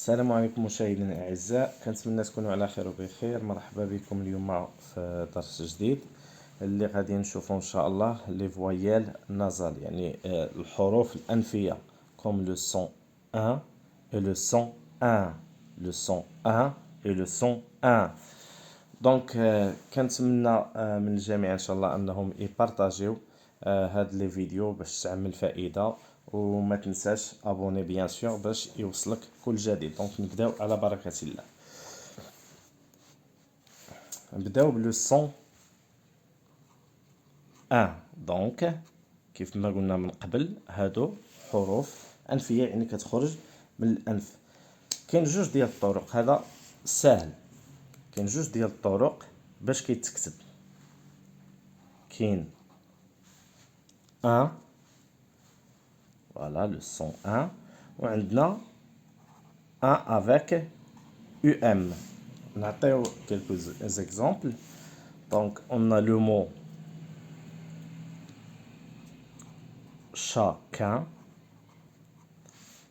السلام عليكم مشاهدينا الاعزاء، كنتمنى تكونوا على خير وبخير. مرحبا بكم اليوم في درس جديد اللي غادي نشوفوا ان شاء الله لي فويال نازال، يعني الحروف الانفيه كوم لو سون 1 et le son 1 le son 1 et le son 1. دونك كنتمنى من الجميع ان شاء الله انهم يبارطاجيو هاد لي فيديو باش تعمل فائده، وما تنساش ابوني بيان سور باش يوصلك كل جديد. دونك نبداو على بركه الله. نبداو بلو سون 1. دونك كيف ما قلنا من قبل هادو حروف انفيه، يعني كتخرج من الانف. كاين جوج ديال الطرق، هذا سهل. كاين جوج ديال الطرق باش كيتكتب. كاين 1 voilà le son 1 وعندنا 1 avec UM. نعطيو quelques exemples. Donc on a le mot chacun.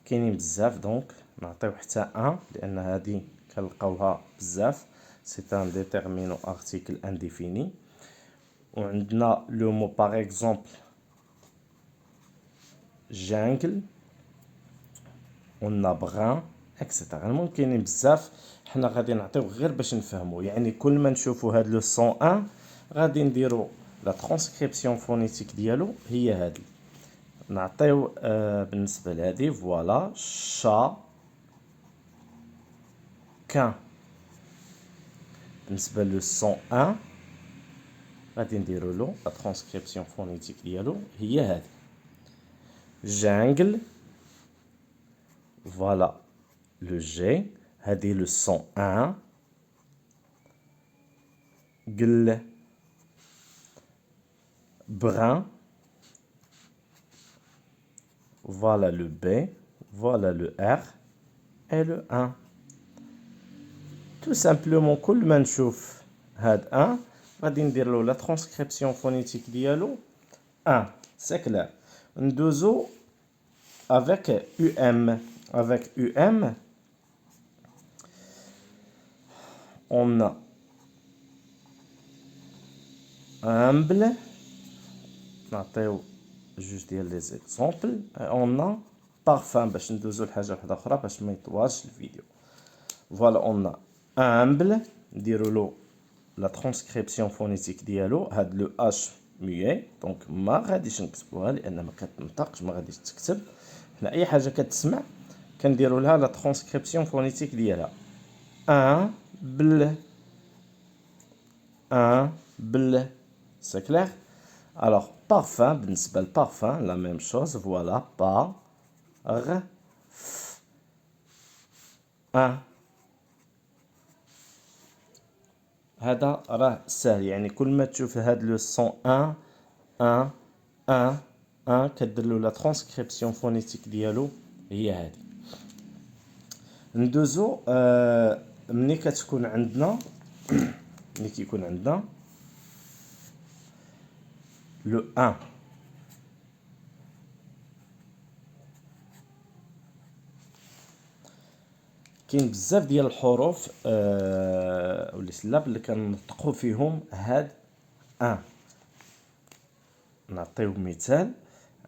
كاينين بزاف، دونك نعطيو حتى 1 لان هذه كنلقاوها بزاف. C'est un déterminant article indéfini. وعندنا le mot par exemple jungle. On a brun etc. المهم كاينين بزاف، حنا غادي نعطيو غير باش نفهمو. يعني كل ما نشوفو هاد لو سون 1 غادي نديرو لا ترانسكريبسيون فونيتيك ديالو هي هادي. نعطيو بالنسبه لهادي فوالا شا كان. بالنسبه لو سون 1 غادي نديرو له لا ترانسكريبسيون فونيتيك ديالو هي هادي جانجل. فوالا لو جي. هادي لو سون 1 قل. brun. Voilà le B, voilà le R et le 1. Tout simplement كل ما نشوف هاد 1 غادي ندير له لا ترانسكريبسيون فونيتيك ديالو 1. سي كلير. ندوزو avec UM. Avec UM on a humble. نعطيو جوج ديال لي زيكزامبل. اون parfum باش ندوزو لحاجه وحده اخرى باش ما يطوالش الفيديو. فوالا اون humble نديرو له لا ترانسكريبسيون فونيتيك ديالو. هاد لو اش ميي، دونك ما غاديش نكتبوها لان ما كتنطقش، ما غاديش تكتب. حنا اي حاجه كتسمع كنديرو لها لا ترانسكريبسيون فونيتيك ديالها. ان بل ان بل. سي كلير. Alors, parfum, بالنسبة للبارفان لا ميم شوز. فوالا با غ ان. هذا راه ساهل، يعني كل ما تشوف هاد لو سون 1 1 1 1 كدير له لا ترانسكريبسيون فونيتيك ديالو هي هادي. ندوزو ملي كتكون عندنا ملي كيكون عندنا لو 1. كاين بزاف ديال الحروف ولا السلاب اللي كنطقو فيهم هاد 1. نعطيو مثال.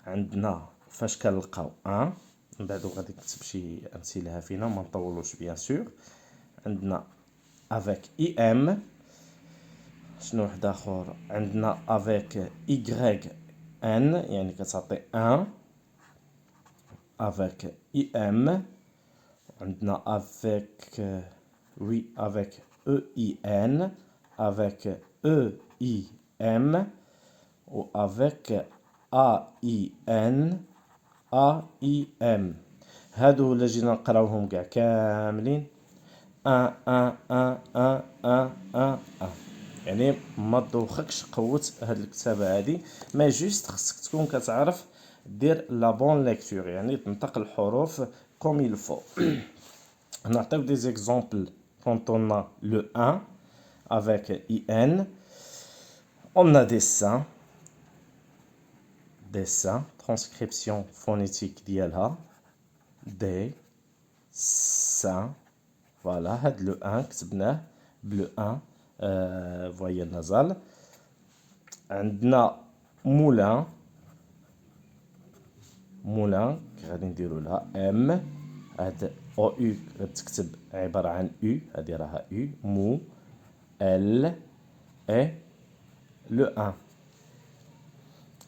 عندنا فاش كنلقاو 1 من بعد غادي نكتب شي امثله فينا ما نطولوش بيان سور. عندنا افيك اي ام. شنو واحد اخر؟ عندنا افيك اي ان، يعني كتعطي 1 افيك اي ام. عندنا avec oui avec EIN, avec EIM ou avec AIN AIM. هادو الا جينا نقراوهم كاع كاملين 1 1 1 1 1 1 1. يعني ما تدوخكش قوه هاد الكتابه هادي، ما جوست خصك تكون كتعرف دير لا بون ليكتور، يعني تنطق الحروف comme il faut. On a des exemples quand on a le 1 avec IN. On a dessin, transcription phonétique d'ILA, D, C, sain. Voilà, le 1 كتبناه bleu 1 voyelle nasale. عندنا moulin moulin غادي نديرو لها ام. هاد او يو غتكتب عبارة عن يو، هادي راها يو. مو ال اي لو 1.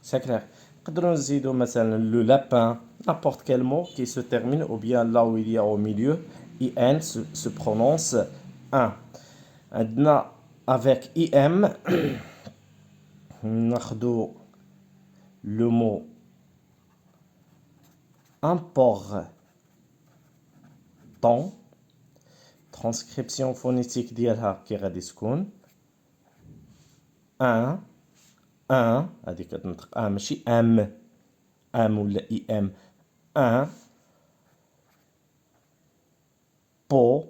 C'est clair. نقدروا نزيدو مثلا le lapin, n'importe quel mot qui se termine ou bien là où il y a au milieu in se prononce 1. عندنا avec im ناخدو le mot important. Transcription phonétique ديالها كي غادي تكون 1 هادي كتنطق ماشي ام ولا اي ام. 1 pour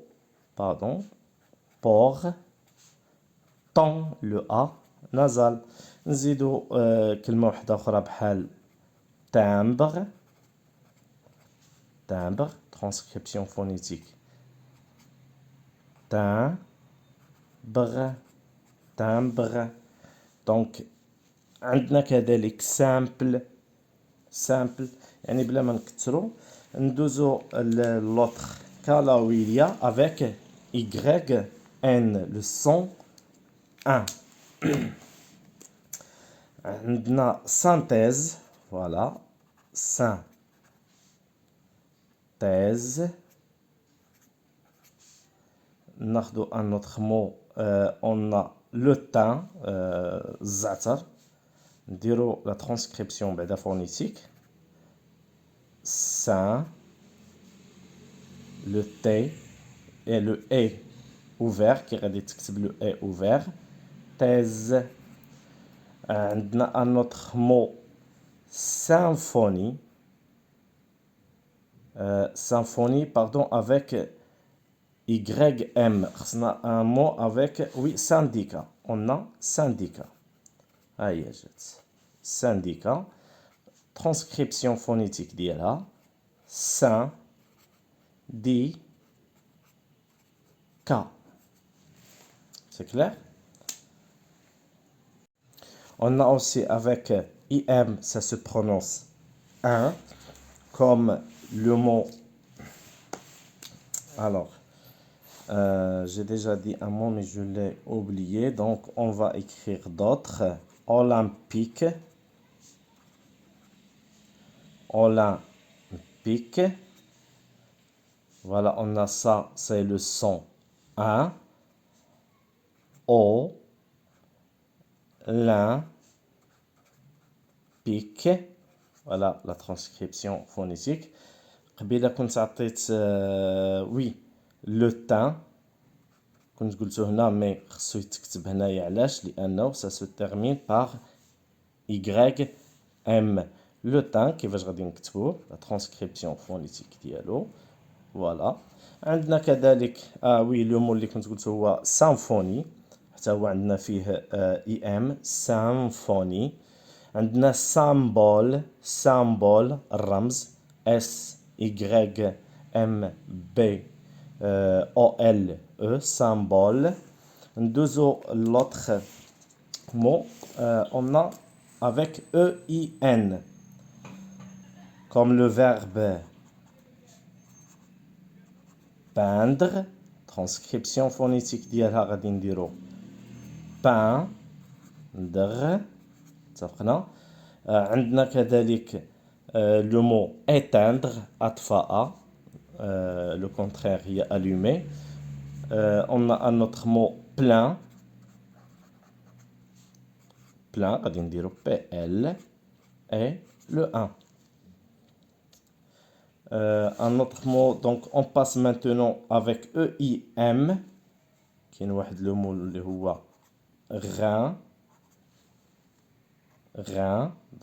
ton le a nasal. نزيدو كلمة واحدة أخرى بحال timbre transcription phonétique timbre. donc عندنا كذلك simple يعني بلا ما نكثروا ندوزو l'autre cas là où il y a avec yn le son 1. عندنا synthèse. voilà synthèse. ناخدو un autre mot. on a le teint الزعتر. نديرو la transcription بعدا phonétique sain le T et le E ouvert كي غادي تكتب le E ouvert. thèse. عندنا un autre mot symphonie pardon avec ym. خصنا un mot avec syndicat. on a syndicat. ها هي جات syndicat. transcription phonétique ديالها syndicat. c'est clair. On a aussi avec im, ça se prononce 1, comme le mot. Alors, j'ai déjà dit un mot, mais je l'ai oublié. Donc, on va écrire d'autres. Olympique. Voilà, on a ça, c'est le son 1. O. Olympique. Voilà la transcription phonétique. قبيله كنت عطيت وي لو تان كنت قلتو هنا مي خصو يتكتب هنايا. علاش؟ لانه سا سو تيرمين باغ y m. لو تان كيفاش غادي نكتبوه لا ترانسكريبسيون فونيتيك ديالو. فوالا. عندنا كذلك وي لو مو اللي كنت قلتو هو سامفوني. حتى هو عندنا فيه اي ام سامفوني. عندنا سامبول الرمز اس y m b o l e symbole. ندوزو l'autre mot. on a avec ein comme le verbe peindre. transcription phonétique ديالها غادي نديرو peindre. اتفقنا. عندنا كذلك le mot éteindre أطفأ. le contraire هي allumer. on a un autre mot plein غادي نديرو PL et le 1. un autre mot. donc on passe maintenant avec EIM كاين واحد le mot اللي هو rein.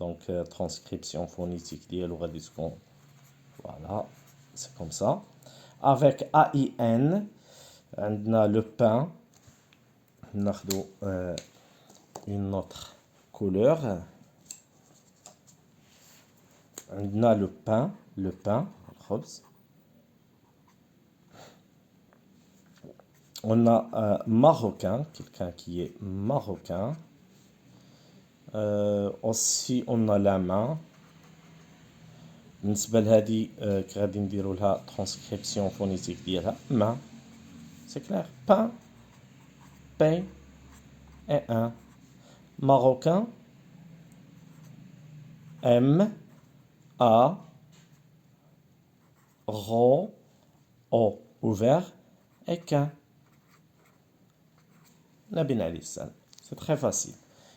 donc transcription phonétique ديالو غادي تكون voilà c'est comme ça. avec AIN عندنا le pain. ناخدو une autre couleur. عندنا le pain الخبز. On a marocain, quelqu'un qui est marocain. Aussi on a la main. بالنسبة لهذه غادي نديرو لها ترانسكريبسيون فونيتيك ديالها ما سي كلير pain pain et un marocain M A ro O ouvert et qu'un نبي عليه السلام سي تري فاسيل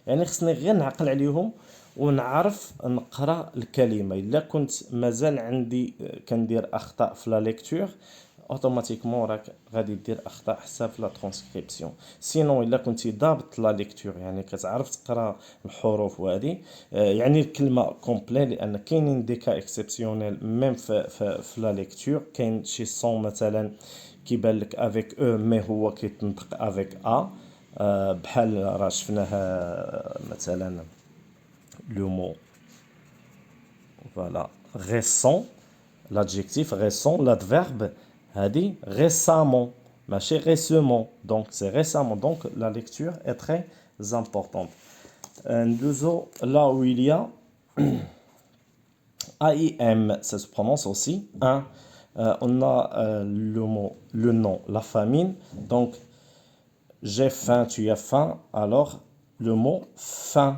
يعني خصني غير نعقل عليهم ونعرف نقرا الكلمه الا كنت مازال عندي كندير اخطاء في لا ليكتور اوتوماتيكمون راك غادي دير اخطاء حتى في لا ترانسكريبسيون سينو الا كنتي ضابط لا ليكتور يعني كتعرف تقرا الحروف وهذه يعني الكلمه كومبلي لان كاينين دي كا اكسبسيونيل ميم في لا ليكتور كاين شي صون مثلا كيبان لك افيك او مي هو كيتنطق افيك ا بحال راه شفناها مثلا لو مو فوالا récent l'adjectif récent l'adverbe هذه récemment ماشي récemment donc c'est récemment donc la lecture est très importante ندوزو là où il y a AIM ça se prononce aussi un on a le mot le nom la famille donc j'ai faim tu as faim alors le mot faim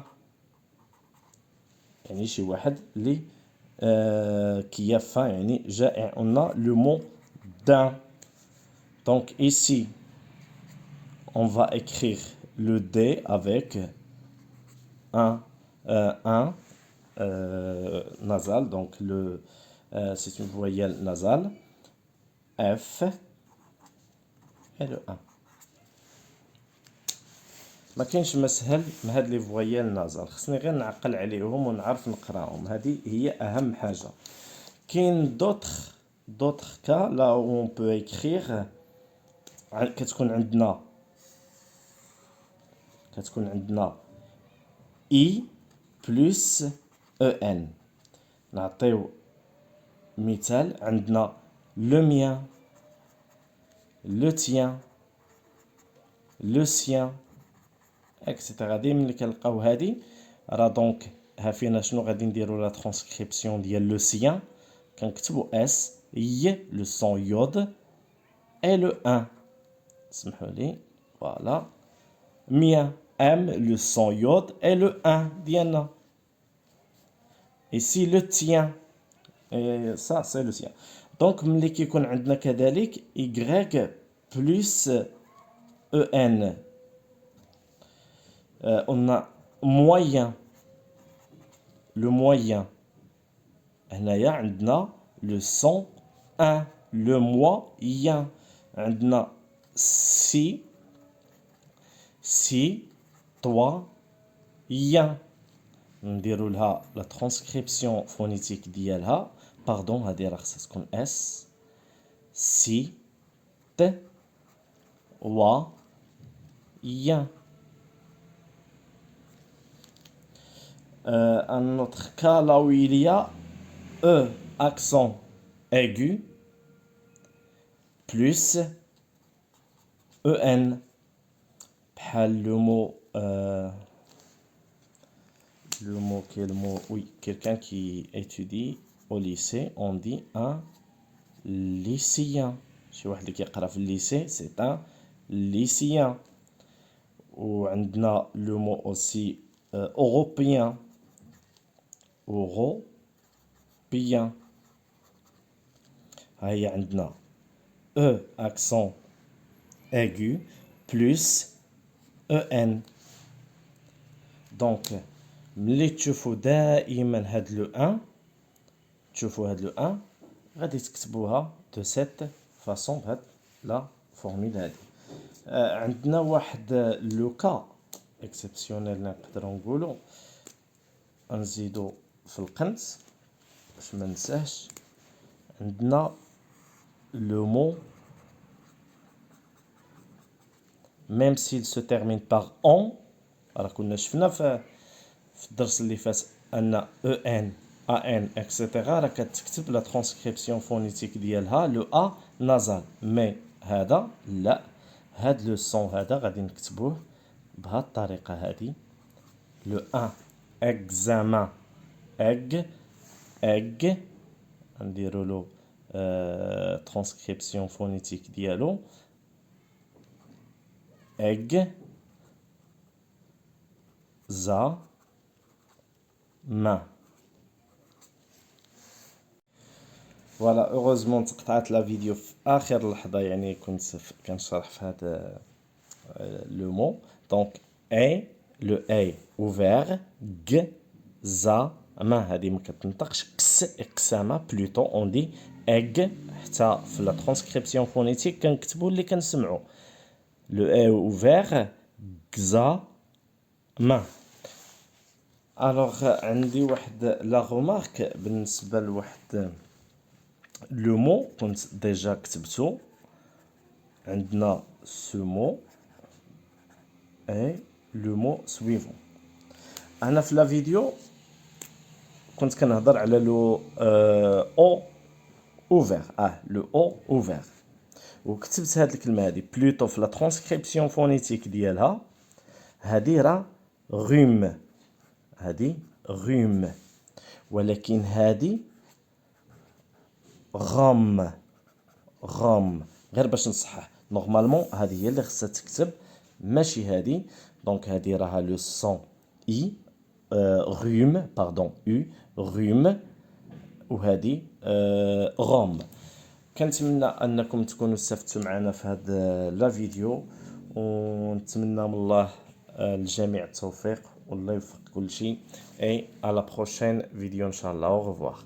يعني شي واحد اللي qui a faim يعني جائع on a le mot d'un donc ici on va écrire le D avec un nasal donc le c'est une voyelle nasale F et le 1 ما كاينش مسهل من هاد لي فويال نازال خصني غير نعقل عليهم ونعرف نقراهم هذه هي اهم حاجه كاين دوطخ كا لا اون بو ايكريغ كتكون عندنا اي بلس او ان نعطيو مثال عندنا لو ميان لو تيان لو سيان اكسيتيرا ديما ملي كنلقاو هادي راه دونك ها فينا شنو غادي نديرو لا ترانسكريبسيون ديال لو سيان كنكتبو اس ي لو سون يود اي لو ان سمحوا لي فوالا ميا ام لو سون يود اي لو ان ديالنا ici le tien et ça c'est le sien donc ملي كيكون عندنا كذلك y plus en on a moyen le moyen هنايا عندنا le son un le moyen عندنا si toi yen نديرو لها لا ترانسكريبسيون فونيتيك ديالها باردون هذه راه خصها تكون اس سي ت و ين un autre cas là où il y a E accent aigu plus EN بحال le mot quel mot oui quelqu'un qui étudie au lycée on dit un lycéen شي واحد اللي كيقرا في الليسي c'est un lycéen وعندنا le mot aussi européen européen هاهي عندنا E accent aigu plus EN donc ملي تشوفوا دائما هاد لو 1 تشوفوا هاد لو 1 غادي تكتبوها دو سيت فاصون بهاد لا فورمول هادي عندنا واحد لو كا اكسبسيونيل نقدروا نقولوا نزيدو في القنت باش ما ننساهش عندنا لو مو même s'il se termine par on راه كنا شفنا في الدرس اللي فات ان او ان ا ان اكسيتيرا راه كتكتب لا ترانسكريبسيون فونيتيك ديالها لو ا نازال مي هذا لا هاد لو سون هذا غادي نكتبوه بهاد الطريقة هادي. لو ان اكزامان اج نديرو له ترانسكريبسيون فونيتيك ديالو اج زا ما. فوالا اوغوزمون تقطعت لا فيديو في اخر لحظه، يعني كنت كنشرح في هذا لو مو. دونك اي لو اي اوفير ج زا ما، هذه ما كتنطقش كس اكساما بلوتو اون دي اج. حتى في لا ترانسكريبسيون فونيتيك كنكتبوا اللي كنسمعوا لو اي اوفير كزا ما. الوغ عندي واحد لا غومارك بالنسبه لواحد لو مو كنت ديجا كتبتو. عندنا سو مو اي لو مو سويفون. انا في لا فيديو كنت كنهضر على لو او اوفير، لو او اوفير، وكتبت هاد الكلمه هادي بلوتو في لا ترانسكريبسيون فونيتيك ديالها. هادي راه غوم، هادي غوم، ولكن هادي غام غام. غير باش نصحح، نورمالمون هذه هي اللي خصها تكتب ماشي هذه. دونك هذه راها لو سون اي غوم باردون او غوم، وهذه غوم. كنتمنى انكم تكونوا استفدتوا معنا في هذا لا فيديو، ونتمنى من الله الجميع التوفيق والله يوفق كل شيء. اي على بروشين فيديو ان شاء الله. او revoir.